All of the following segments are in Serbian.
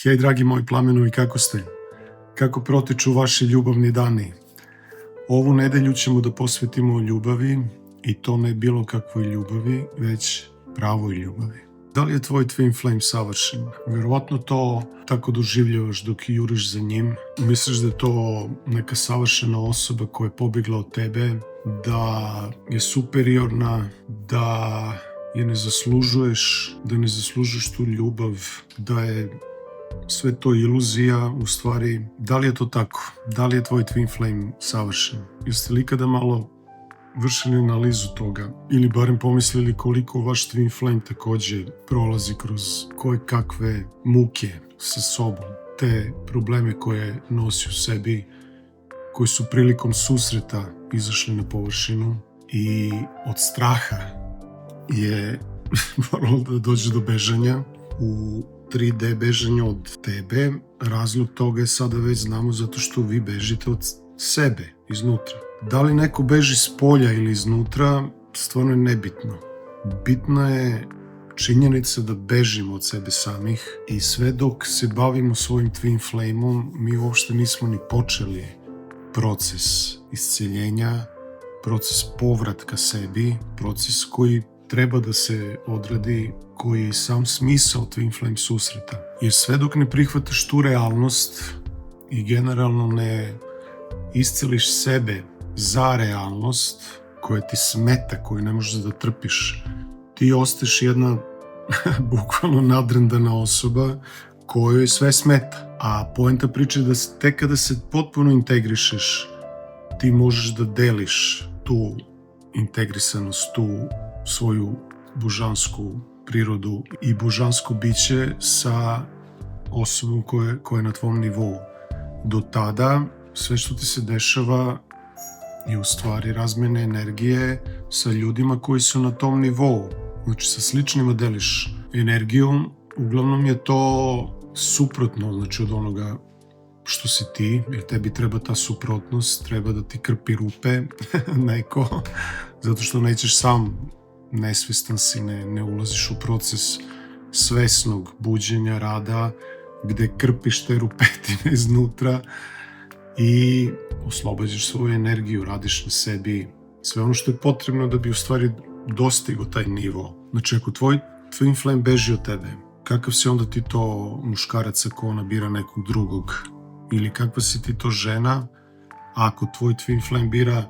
Hej, dragi moji plamenovi, kako ste? Kako protiču vaši ljubavni dani? Ovu nedelju ćemo da posvetimo ljubavi, i to ne bilo kakvoj ljubavi, već pravoj ljubavi. Da li je tvoj twin flame savršen? Verovatno to tako doživljavaš dok juriš za njim. Misliš da je to neka savršena osoba koja je pobjegla od tebe, da je superiorna, da je ne zaslužuješ, da ne zaslužuješ tu ljubav, da je sve to iluzija. U stvari, da li je to tako? Da li je tvoj twin flame savršen? Jeste li ikada malo vršili analizu toga ili barem pomislili koliko vaš twin flame takođe prolazi kroz koje kakve muke sa sobom, te probleme koje nosi u sebi, koji su prilikom susreta izašli na površinu i od straha je moralo da dođe do bežanja u 3D bežanja od tebe. Razlog toga je sada već znamo, zato što vi bežite od sebe iznutra. Da li neko beži s polja ili iznutra, stvarno je nebitno. Bitna je činjenica da bežimo od sebe samih i sve dok se bavimo svojim twin flameom, mi uopšte nismo ni počeli proces isceljenja, proces povratka sebi, proces koji treba da se odradi, koji je sam smisao twin flame susreta. Jer sve dok ne prihvataš tu realnost i generalno ne isceliš sebe za realnost koja ti smeta, koju ne možeš da trpiš, ti ostaješ jedna bukvalno nadrendana osoba kojoj sve smeta. A poenta priče je da tek kada se potpuno integrišeš, ti možeš da deliš tu integrisanost, tu svoju božansku prirodu i božansko biće sa osobom koja je na tvom nivou. Do tada sve što ti se dešava je u stvari razmjena energije sa ljudima koji su na tom nivou. Znači sa sličnima deliš energiju, uglavnom je to suprotno, znači od onoga što si ti, jer tebi treba ta suprotnost, treba da ti krpi rupe neko, zato što nećeš sam, nesvestan si, ne ulaziš u proces svesnog buđenja, rada, gde krpiš te rupetine iznutra i oslobađaš svoju energiju, radiš na sebi, sve ono što je potrebno da bi u stvari dostigo taj nivo. Znači, ako tvoj twin flame beži od tebe, kakav si onda ti to muškarac ako nabira nekog drugog? Ili kakva si ti to žena ako tvoj twin flame bira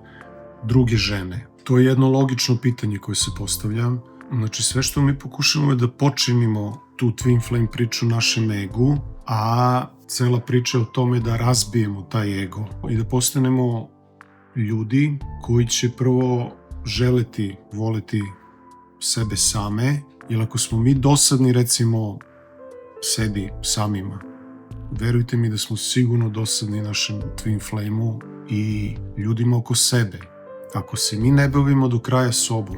druge žene? To je jedno logično pitanje koje se postavlja. Znači, sve što mi pokušamo je da počinimo tu twin flame priču našem egu, a cela priča je o tome da razbijemo taj ego i da postanemo ljudi koji će prvo želeti, voleti sebe same, jer ako smo mi dosadni, recimo, sebi samima, verujte mi da smo sigurno dosadni našem twin flame-u i ljudima oko sebe. Ako se mi ne bavimo do kraja sobom,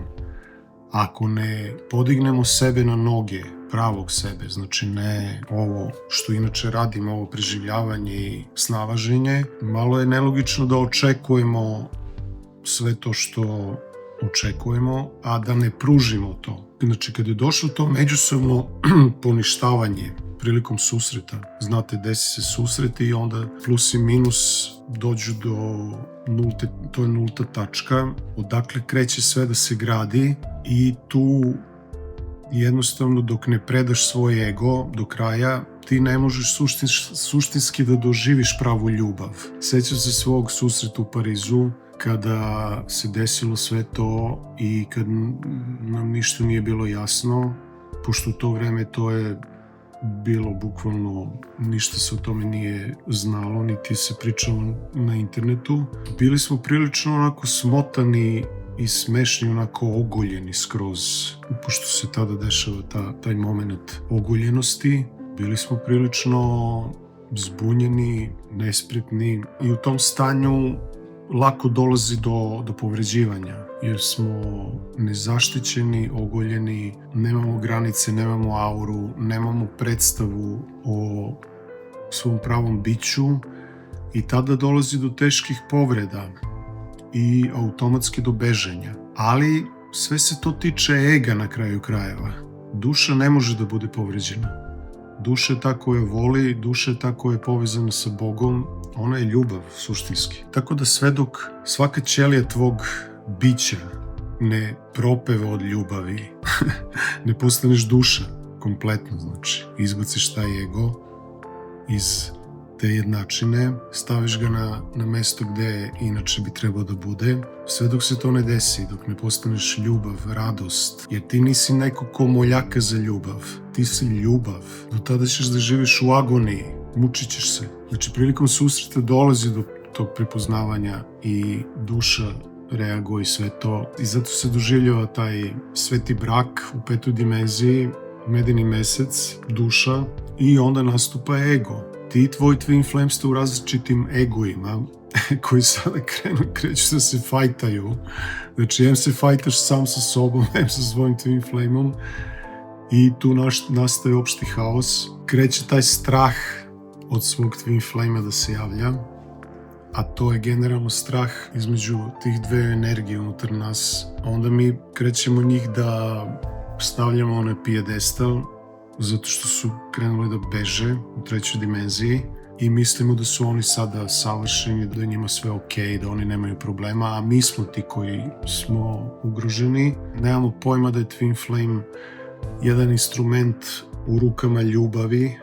ako ne podignemo sebe na noge, pravog sebe, znači ne ovo što inače radimo, ovo preživljavanje i snalaženje, malo je nelogično da očekujemo sve to što očekujemo, a da ne pružimo to. Znači, kada je došlo to međusobno poništavanje prilikom susreta, znate, desi se susret i onda plus i minus dođu do nulte, to je nulta tačka, odakle kreće sve da se gradi i tu jednostavno dok ne predaš svoj ego do kraja, ti ne možeš suštinski da doživiš pravu ljubav. Sećam se svog susreta u Parizu, kada se desilo sve to i kad nam ništa nije bilo jasno, pošto u to vreme to je bilo bukvalno, ništa se o tome nije znalo, niti se pričalo na internetu. Bili smo prilično onako smotani i smešni, onako ogoljeni skroz, pošto se tada dešava taj moment ogoljenosti. Bili smo prilično zbunjeni, nespretni i u tom stanju lako dolazi do povređivanja, jer smo nezaštićeni, ogoljeni, nemamo granice, nemamo auru, nemamo predstavu o svom pravom biću i tada dolazi do teških povreda i automatski do bežanja. Ali sve se to tiče ega na kraju krajeva. Duša ne može da bude povređena. Duša je ta koja voli, duša je ta koja je povezana sa Bogom, ona je ljubav suštinski. Tako da sve dok svaka ćelija tvog bića ne propeva od ljubavi, ne postaneš duša kompletno, znači izbaciš taj ego iz te jednačine, staviš ga na mesto gde inače bi trebao da bude. Sve dok se to ne desi, dok ne postaneš ljubav, radost, jer ti nisi neko ko moljaka za ljubav, ti si ljubav. Do tada ćeš da živiš u agoniji, mučit ćeš se. Znači prilikom susreta dolazi do tog prepoznavanja i duša reaguje i sve to. I zato se doživljava taj sveti brak u 5. dimenziji, medeni mesec, duša, i onda nastupa ego. Ti i tvoj twin flame ste u različitim egoima koji sada kreću da se fajtaju. Znači, em se fajtaš sam sa sobom, em sa svojim twin flameom i tu nastaje opšti haos. Kreće taj strah od svog twin flame da se javlja, a to je generalno strah između tih dve energije unutar nas. Onda mi krećemo njih da stavljamo na pijedestal, zato što su krenuli da beže u 3. dimenziji i mislimo da su oni sada savršeni, da je njima sve okej, da oni nemaju problema, a mi smo ti koji smo ugroženi. Nemamo pojma da je Twin Flame jedan instrument u rukama ljubavi,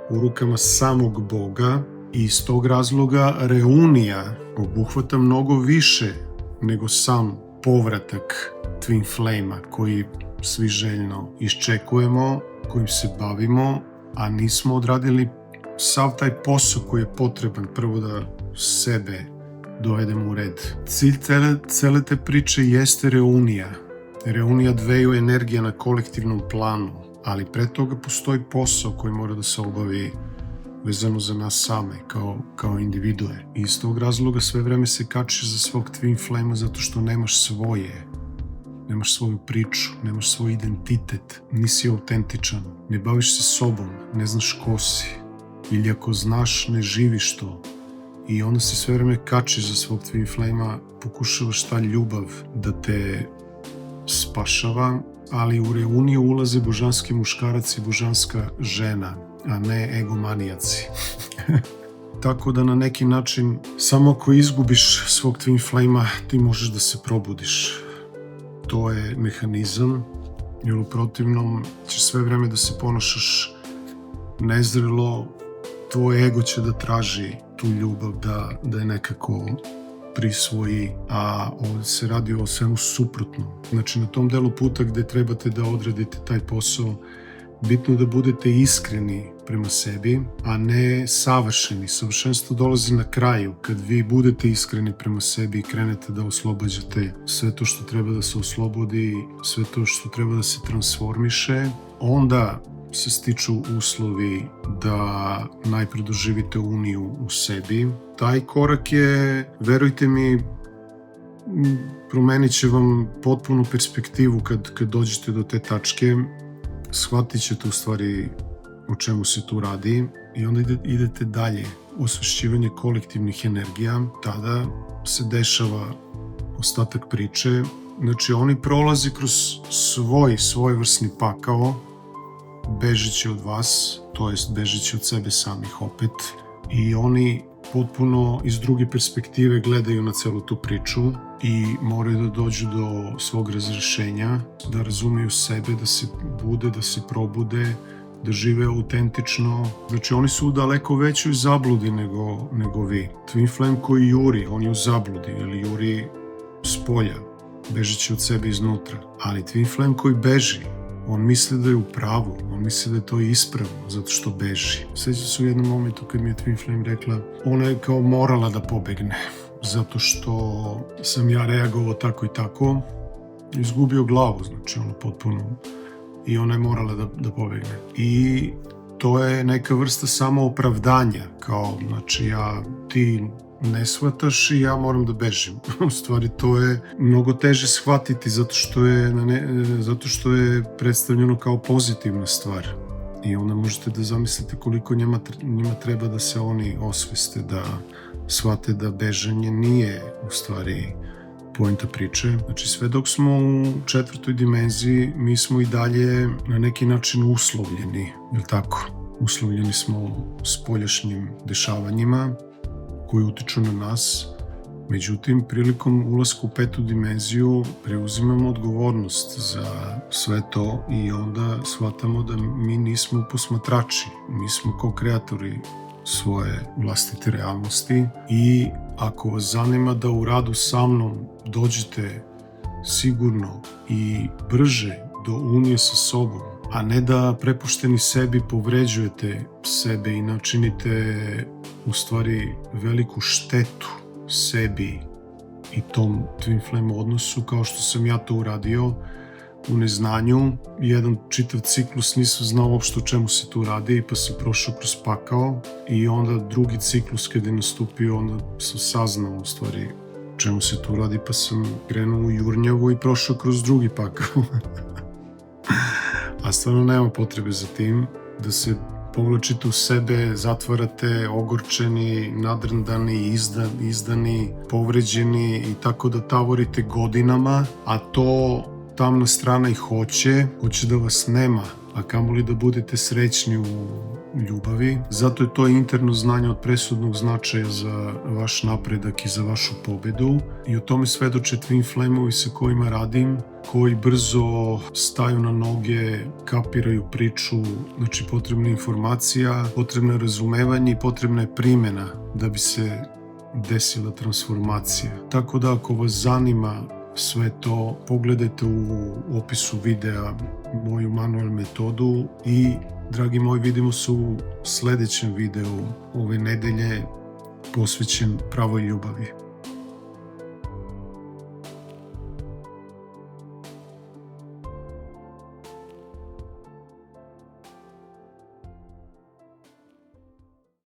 u rukama samog Boga, i iz tog razloga reunija obuhvata mnogo više nego sam povratak Twin Flame-a koji svi željno iščekujemo, kojim se bavimo, a nismo odradili sav taj posao koji je potreban prvo da sebe dovedemo u red. Cilj cele te priče jeste reunija. Reunija dveju energija na kolektivnom planu, ali pre toga postoji posao koji mora da se obavi vezano za nas same, kao individue. I iz tog razloga sve vreme se kačiš za svog Twin Flame-a zato što nemaš svoje. Nemaš svoju priču, nemaš svoj identitet, nisi autentičan, ne baviš se sobom, ne znaš ko si. Ili ako znaš, ne živiš to. I onda se sve vreme kačiš za svog Twin Flame-a, pokušavaš ta ljubav da te spašava, ali u reuniju ulaze božanski muškarac i božanska žena, a ne egomanijaci. Tako da na neki način, samo ako izgubiš svog Twin Flame-a, ti možeš da se probudiš. To je mehanizam, jer u protivnom ćeš sve vreme da se ponašaš nezrelo, tvoj ego će da traži tu ljubav, da je nekako prisvoji, a ovdje se radi o svemu suprotnom. Znači na tom delu puta gde trebate da odradite taj posao, bitno da budete iskreni prema sebi, a ne savršeni. Savršenstvo dolazi na kraju, kad vi budete iskreni prema sebi i krenete da oslobađate sve to što treba da se oslobodi, sve to što treba da se transformiše, onda se stiču uslovi da najpre doživite uniju u sebi. Taj korak je, verujte mi, promenit će vam potpunu perspektivu kad dođete do te tačke. Shvatit ćete u stvari o čemu se tu radi i onda idete dalje. Osvešćivanje kolektivnih energija, tada se dešava ostatak priče. Znači oni prolazi kroz svojevrsni pakao, bežeći od vas, to jest bežeći od sebe samih opet, i oni potpuno iz druge perspektive gledaju na celu tu priču i moraju da dođu do svog razrešenja, da razumiju sebe, da se bude, da se probude, da žive autentično. Znači oni su u daleko većoj zabludi nego vi. Twin Flame koji juri, on je u zabludi ili juri s polja, bežeći od sebe iznutra. Ali Twin Flame koji beži, on misli da je u pravu, on misli da je to ispravno, zato što beži. Sjećam se u jednom momentu kad mi je Twin Flame rekla, ona je kao morala da pobegne, zato što sam ja reagovao tako i tako, izgubio glavu, znači ono potpuno, i ona je morala da pobegne. I to je neka vrsta samoopravdanja, kao, znači ti ne shvataš i ja moram da bežim. U stvari to je mnogo teže shvatiti zato što je predstavljeno kao pozitivna stvar. I onda možete da zamislite koliko njima treba da se oni osveste, da shvate da bežanje nije u stvari poenta priče. Znači sve dok smo u 4. dimenziji, mi smo i dalje na neki način uslovljeni, je li tako? uslovljeni smo spoljašnjim dešavanjima koji utiču na nas. Međutim, prilikom ulaska u 5. dimenziju preuzimamo odgovornost za sve to i onda shvatamo da mi nismo posmatrači, mi smo kao kreatori svoje vlastite realnosti i ako vas zanima da u radu sa mnom dođete sigurno i brže do unije sa sobom, a ne da prepušteni sebi povređujete sebe i načinite u stvari veliku štetu sebi i tom Twin Flame odnosu kao što sam ja to uradio u neznanju. Jedan čitav ciklus nisam znao uopšte o čemu se tu radi pa sam prošao kroz pakao i onda drugi ciklus kada je nastupio onda sam saznao u stvari o čemu se tu radi pa sam krenuo u jurnjavu i prošao kroz drugi pakao. A stvarno nema potrebe za tim da se povlačite u sebe, zatvarate, ogorčeni, nadrndani, izdani, povređeni i tako da tavorite godinama, a to tamna strana i hoće da vas nema, a kamoli da budete srećni u ljubavi. Zato je to interno znanje od presudnog značaja za vaš napredak i za vašu pobedu i o tome svedoče Twin Flame-ovi sa kojima radim, koji brzo staju na noge, kapiraju priču, znači potrebna je informacija, potrebno je razumevanje i potrebna je primjena da bi se desila transformacija. Tako da ako vas zanima sve to, pogledajte u opisu videa moju manual metodu i dragi moji, vidimo se u sledećem videu ove nedelje posvećen pravoj ljubavi.